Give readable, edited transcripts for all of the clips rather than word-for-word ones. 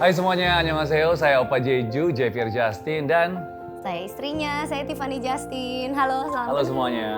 Hai semuanya, annyeonghaseyo, saya Opa Jeju, Javier Justin, dan Saya istrinya, saya Tiffany Justin. Halo, selamat halo kenal. semuanya.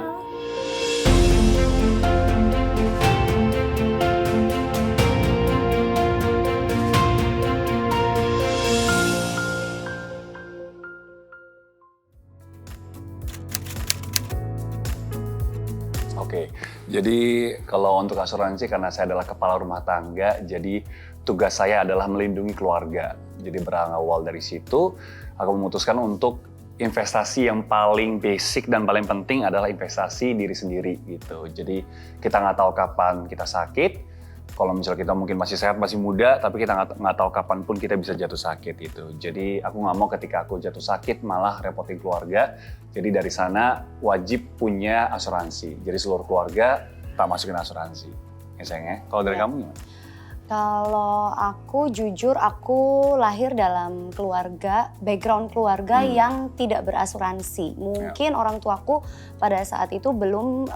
Oke, jadi kalau untuk asuransi karena saya adalah kepala rumah tangga, jadi tugas saya adalah melindungi keluarga. Jadi berawal dari situ, aku memutuskan untuk investasi yang paling basic dan paling penting adalah investasi diri sendiri gitu. Jadi kita nggak tahu kapan kita sakit. Kalau misalnya kita mungkin masih sehat, masih muda, tapi kita nggak tahu kapan pun kita bisa jatuh sakit itu. Jadi aku nggak mau ketika aku jatuh sakit malah repotin keluarga. Jadi dari sana wajib punya asuransi. Jadi seluruh keluarga tak masukin asuransi. Ya sayangnya. Kalau dari kamu gimana? Kalau aku jujur, aku lahir dalam background keluarga yang tidak berasuransi. Mungkin orang tuaku pada saat itu belum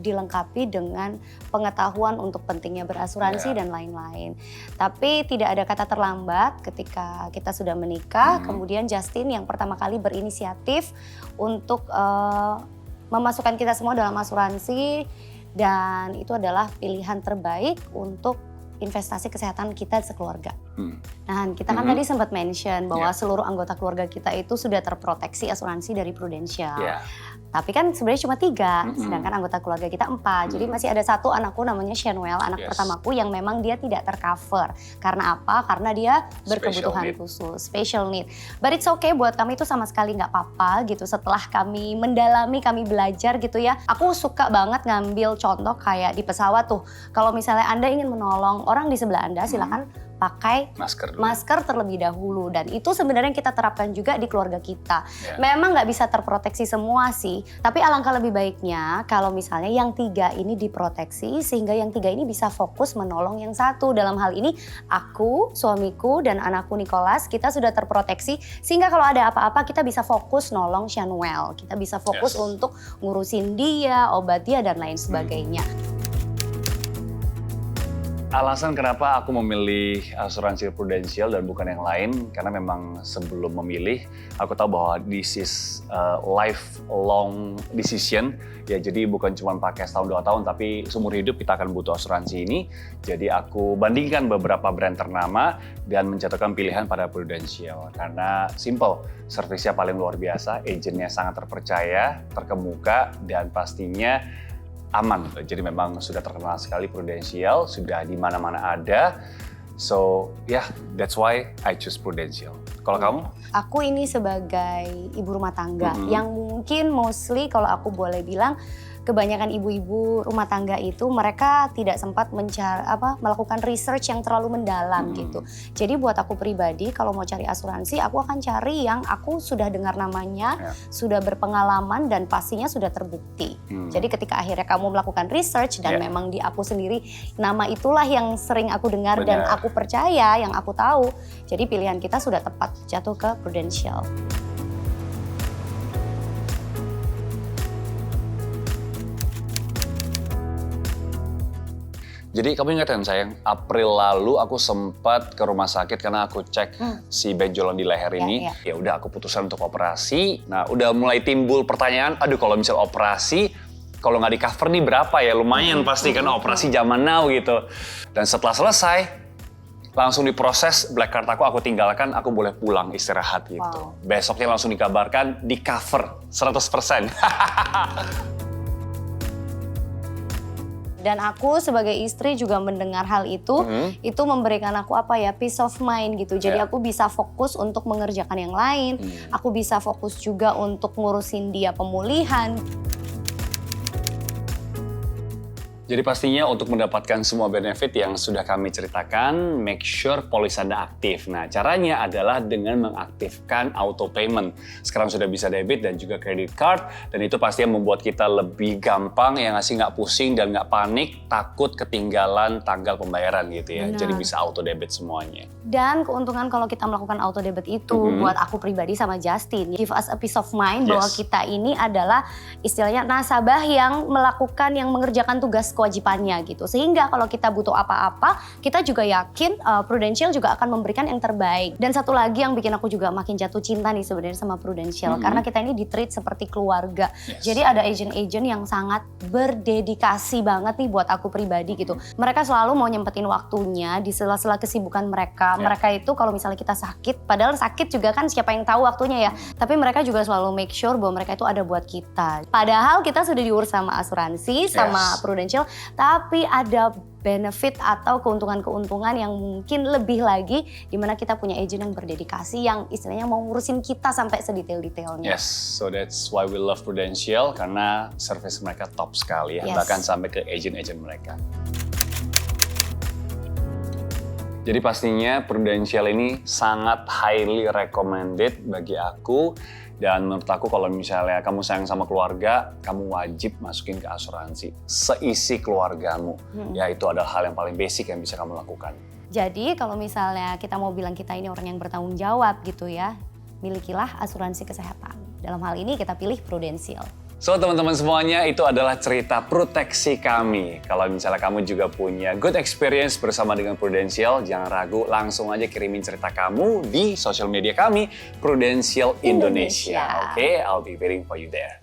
dilengkapi dengan pengetahuan untuk pentingnya berasuransi dan lain-lain. Tapi tidak ada kata terlambat ketika kita sudah menikah. Kemudian Justin yang pertama kali berinisiatif untuk memasukkan kita semua dalam asuransi. Dan itu adalah pilihan terbaik untuk investasi kesehatan kita sekeluarga. Nah, kita kan tadi sempat mention bahwa seluruh anggota keluarga kita itu sudah terproteksi asuransi dari Prudential. Tapi kan sebenarnya cuma 3, sedangkan anggota keluarga kita 4. Jadi masih ada satu anakku namanya Shanwell, anak pertamaku yang memang dia tidak tercover. Karena apa? Karena dia berkebutuhan khusus, special need. But it's okay, buat kami itu sama sekali nggak apa-apa gitu. Setelah kami mendalami, kami belajar gitu ya. Aku suka banget ngambil contoh kayak di pesawat tuh. Kalau misalnya Anda ingin menolong orang di sebelah Anda, silakan pakai masker terlebih dahulu. Dan itu sebenarnya kita terapkan juga di keluarga kita. Memang nggak bisa terproteksi semua sih, tapi alangkah lebih baiknya kalau misalnya yang 3 ini diproteksi sehingga yang 3 ini bisa fokus menolong yang 1. Dalam hal ini aku, suamiku, dan anakku Nicholas kita sudah terproteksi sehingga kalau ada apa-apa kita bisa fokus nolong Shanwell. Kita bisa fokus untuk ngurusin dia, obat dia, dan lain sebagainya. Alasan kenapa aku memilih asuransi Prudential dan bukan yang lain, karena memang sebelum memilih, aku tahu bahwa this is a lifelong decision. Ya, jadi bukan cuma pakai setahun 2 tahun, tapi seumur hidup kita akan butuh asuransi ini. Jadi aku bandingkan beberapa brand ternama dan menjatuhkan pilihan pada Prudential. Karena simple, servisnya paling luar biasa, agentnya sangat terpercaya, terkemuka, dan pastinya aman. Jadi memang sudah terkenal sekali Prudential, sudah di mana-mana ada. So that's why I choose Prudential. Kalau kamu? Aku ini sebagai ibu rumah tangga yang mungkin mostly kalau aku boleh bilang kebanyakan ibu-ibu rumah tangga itu mereka tidak sempat melakukan research yang terlalu mendalam gitu. Jadi buat aku pribadi kalau mau cari asuransi aku akan cari yang aku sudah dengar namanya, sudah berpengalaman dan pastinya sudah terbukti. Jadi ketika akhirnya kamu melakukan research dan memang di aku sendiri nama itulah yang sering aku dengar dan aku percaya, yang aku tahu. Jadi pilihan kita sudah tepat jatuh ke Prudential. Jadi kamu ingat kan sayang, April lalu aku sempat ke rumah sakit karena aku cek si benjolan di leher ini. Ya udah aku putuskan untuk operasi. Nah udah mulai timbul pertanyaan, aduh kalau misal operasi, kalau nggak di cover nih berapa ya? Lumayan pasti kan operasi zaman now gitu. Dan setelah selesai, langsung diproses black card aku tinggalkan, aku boleh pulang istirahat gitu. Besoknya langsung dikabarkan di cover 100%. Dan aku sebagai istri juga mendengar hal itu memberikan aku peace of mind gitu. Jadi aku bisa fokus untuk mengerjakan yang lain, aku bisa fokus juga untuk ngurusin dia pemulihan. Jadi pastinya untuk mendapatkan semua benefit yang sudah kami ceritakan, make sure polis Anda aktif. Nah, caranya adalah dengan mengaktifkan auto payment. Sekarang sudah bisa debit dan juga credit card, dan itu pastinya membuat kita lebih gampang, ya nggak pusing dan nggak panik, takut ketinggalan tanggal pembayaran gitu ya. Jadi bisa auto debit semuanya. Dan keuntungan kalau kita melakukan auto debit itu buat aku pribadi sama Justin, give us a peace of mind bahwa kita ini adalah istilahnya nasabah yang mengerjakan tugas kewajibannya gitu. Sehingga kalau kita butuh apa-apa, kita juga yakin Prudential juga akan memberikan yang terbaik. Dan satu lagi yang bikin aku juga makin jatuh cinta nih sebenarnya sama Prudential, karena kita ini di-treat seperti keluarga. Jadi ada agent-agent yang sangat berdedikasi banget nih buat aku pribadi gitu. Mereka selalu mau nyempetin waktunya di sela-sela kesibukan mereka. Mereka itu kalau misalnya kita sakit, padahal sakit juga kan siapa yang tahu waktunya ya. Tapi mereka juga selalu make sure bahwa mereka itu ada buat kita. Padahal kita sudah diurus sama asuransi, sama Prudential, tapi ada benefit atau keuntungan-keuntungan yang mungkin lebih lagi di mana kita punya agent yang berdedikasi yang istilahnya mau ngurusin kita sampai sedetail-detailnya. Yes, so that's why we love Prudential karena service mereka top sekali ya, bahkan sampai ke agent-agent mereka. Jadi pastinya Prudential ini sangat highly recommended bagi aku. Dan menurut aku kalau misalnya kamu sayang sama keluarga, kamu wajib masukin ke asuransi seisi keluargamu. Ya itu adalah hal yang paling basic yang bisa kamu lakukan. Jadi kalau misalnya kita mau bilang kita ini orang yang bertanggung jawab gitu ya, milikilah asuransi kesehatan. Dalam hal ini kita pilih Prudential. So teman-teman semuanya, itu adalah cerita proteksi kami. Kalau misalnya kamu juga punya good experience bersama dengan Prudential, jangan ragu, langsung aja kirimin cerita kamu di sosial media kami, Prudential Indonesia. Oke, I'll be waiting for you there.